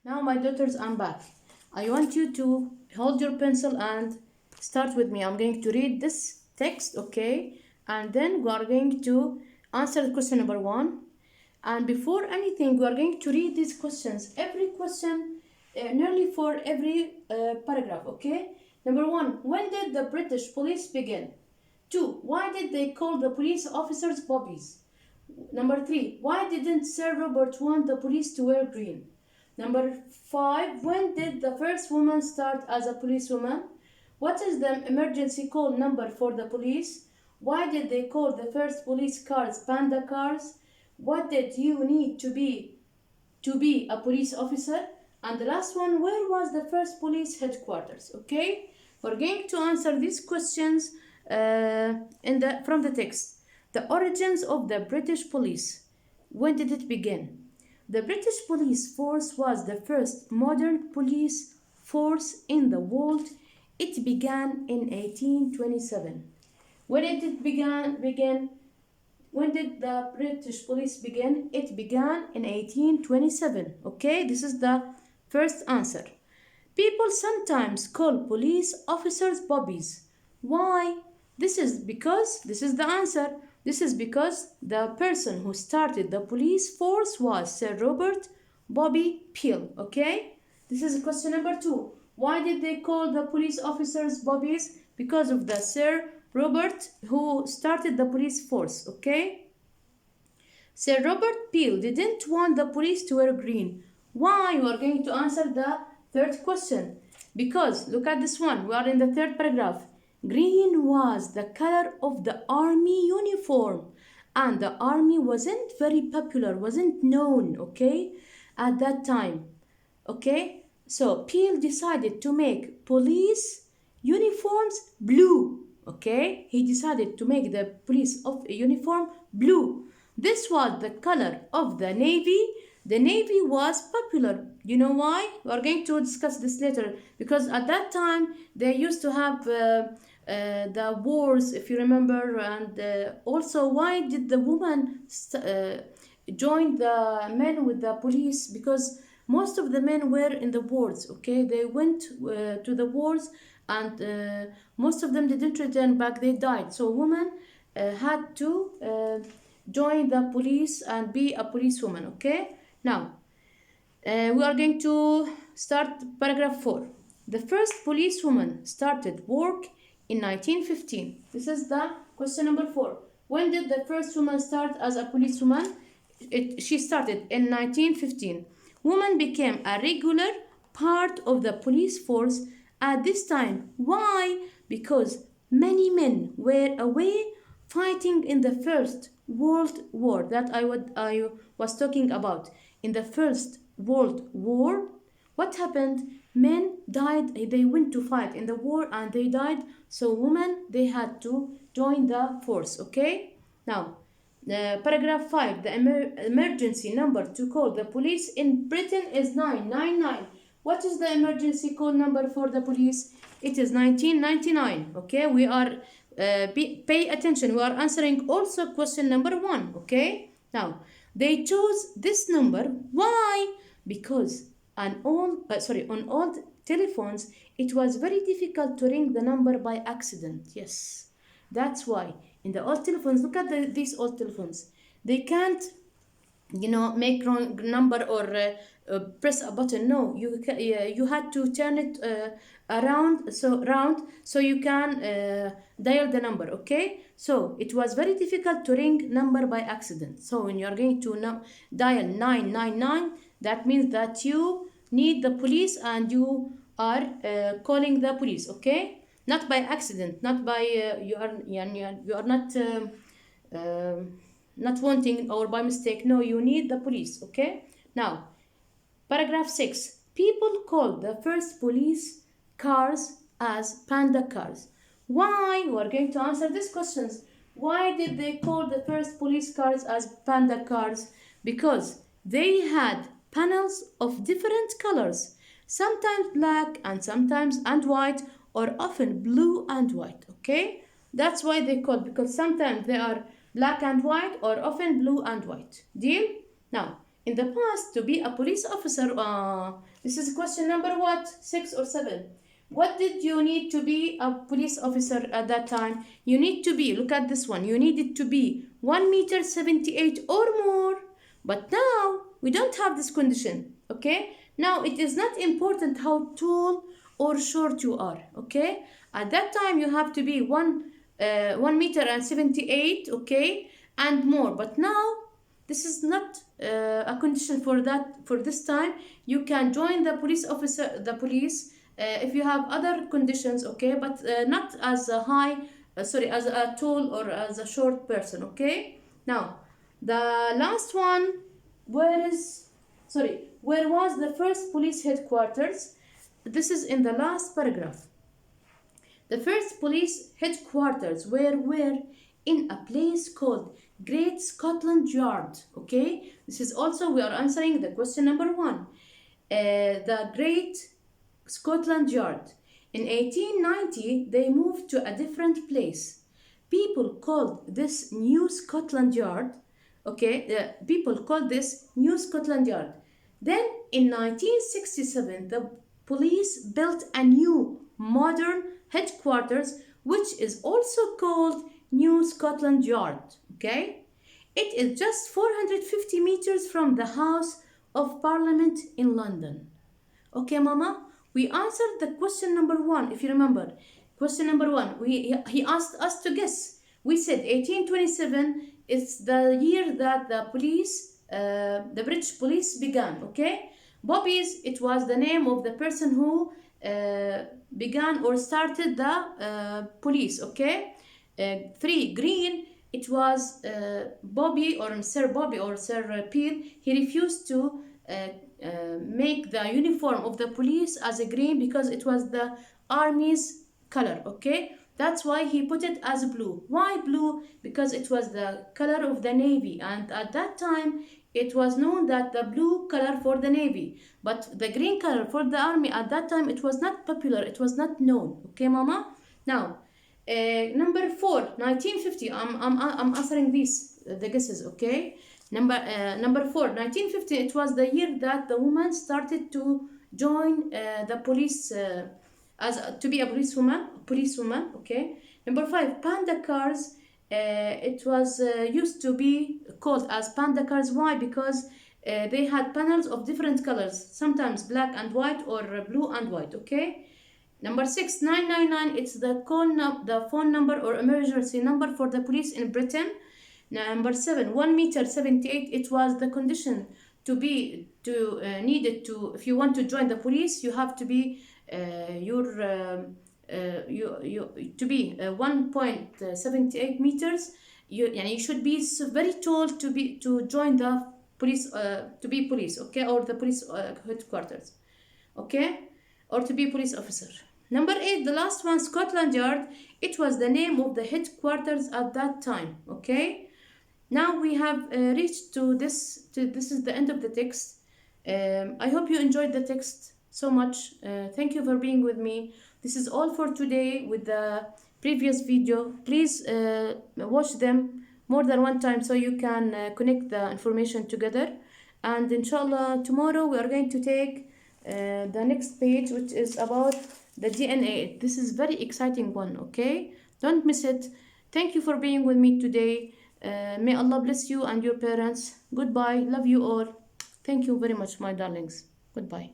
Now, my daughters, I'm back. I want you to hold your pencil and start with me. I'm going to read this text, okay? And then we are going to answer question number 1. And before anything, we are going to read these questions. Every question, nearly for every paragraph, okay? Number 1, when did the British police begin? 2, why did they call the police officers bobbies? Number 3, why didn't Sir Robert want the police to wear green? Number 5, when did the first woman start as a policewoman? What is the emergency call number for the police? Why did they call the first police cars panda cars? What did you need to be a police officer? And the last one, where was the first police headquarters? Okay, we're going to answer these questions from the text. The origins of the British police. When did it begin? The British police force was the first modern police force in the world. It began in 1827. When did it begin? When did the British police begin? It began in 1827. Okay, this is the first answer. People sometimes call police officers bobbies. Why? This is the answer. This is because the person who started the police force was Sir Robert Bobby Peel. Okay? This is question number 2. Why did they call the police officers bobbies? Because of the Sir Robert who started the police force. Okay? Sir Robert Peel didn't want the police to wear green. Why? You are going to answer the third question. Because, look at this one. We are in the third paragraph. Green was the color of the army uniform, and the army wasn't very popular, wasn't known, okay, at that time. Okay, so Peel decided to make police uniforms blue. Okay, he decided to make the police uniform blue. This was the color of the navy. The navy was popular. You know why? We are going to discuss this later, because at that time they used to have the wars, if you remember, and also why did the woman join the men with the police? Because most of the men were in the wars. Okay, they went to the wars, and most of them didn't return back. They died. So women had to join the police and be a policewoman. Okay, now we are going to start paragraph 4. The first policewoman started work in 1915. This is the question number 4. When did the first woman start as a policewoman? She started in 1915. Women became a regular part of the police force at this time. Why? Because many men were away fighting in the First World War that I was talking about. In the First World War, what happened? Men died, they went to fight in the war and they died. So women, they had to join the force. Okay? Now, paragraph 5, the emergency number to call the police in Britain is 999. What is the emergency call number for the police? It is 1999. Okay? We are, pay attention. We are answering also question number 1. Okay? Now, they chose this number. Why? Because on old telephones, it was very difficult to ring the number by accident. Yes, that's why. In the old telephones, look at these old telephones. They can't, make wrong number or press a button. No, you had to turn it round so you can dial the number. Okay, so it was very difficult to ring number by accident. So when you are going to dial 999, that means that you need the police and you are calling the police. Okay, not by accident, not by you are not wanting or by mistake. No, you need the police. Okay, now paragraph 6. People called the first police cars as panda cars. Why? We are going to answer these questions. Why did they call the first police cars as panda cars? Because they had panels of different colors, sometimes black and white, or often blue and white. Okay, that's why they call, because sometimes they are black and white or often blue and white. Deal? Now, in the past, to be a police officer, this is question number what? 6 or 7. What did you need to be a police officer at that time? You need to be, look at this one, you needed to be 1 meter 78 or more. But now, we don't have this condition, okay? Now, it is not important how tall or short you are, okay? At that time, you have to be 1 meter and 78, okay? And more. But now, this is not a condition for that. For this time, you can join the police officer, the police, if you have other conditions, okay, but not as a high, as a tall or as a short person, okay. Now, the last one, where was the first police headquarters? This is in the last paragraph. The first police headquarters were in a place called Great Scotland Yard, okay? This is also, we are answering the question number 1. The Great Scotland Yard. In 1890, they moved to a different place. People called this New Scotland Yard, okay? People called this New Scotland Yard. Then, in 1967, the police built a new modern headquarters, which is also called New Scotland Yard, okay? It is just 450 meters from the House of Parliament in London. Okay, Mama? We answered the question number 1, if you remember. Question number 1, he asked us to guess. We said 1827 is the year that the police, the British police began, okay? Bobbies, it was the name of the person who began or started the police, okay? 3, green, it was Bobby or Sir Bobby or Sir Peel. He refused to make the uniform of the police as a green because it was the army's color, okay? That's why he put it as blue. Why blue? Because it was the color of the navy, and at that time it was known that the blue color for the navy, but the green color for the army at that time, it was not popular, it was not known, okay, Mama? Now, number 4, 1950. I'm answering these the guesses, okay? Number 4, 1950. It was the year that the woman started to join the police to be a policewoman. Okay. Number 5, panda cars. It was used to be called as panda cars. Why? Because they had panels of different colors, sometimes black and white or blue and white. Okay. Number 6, 999, it's the phone number or emergency number for the police in Britain. Number 7, 1 meter 78, it was the condition to be needed to, if you want to join the police, you have to be to be 1.78 meters. You should be very tall to join the police, to be police, okay, or the police headquarters, okay, or to be police officer. Number 8, the last one, Scotland Yard. It was the name of the headquarters at that time, okay. Now we have reached to this is the end of the text. I hope you enjoyed the text so much. Thank you for being with me. This is all for today with the previous video. Please watch them more than one time so you can connect the information together. And inshallah, tomorrow we are going to take the next page, which is about the DNA. This is very exciting one, okay? Don't miss it. Thank you for being with me today. May Allah bless you and your parents. Goodbye. Love you all. Thank you very much, my darlings. Goodbye.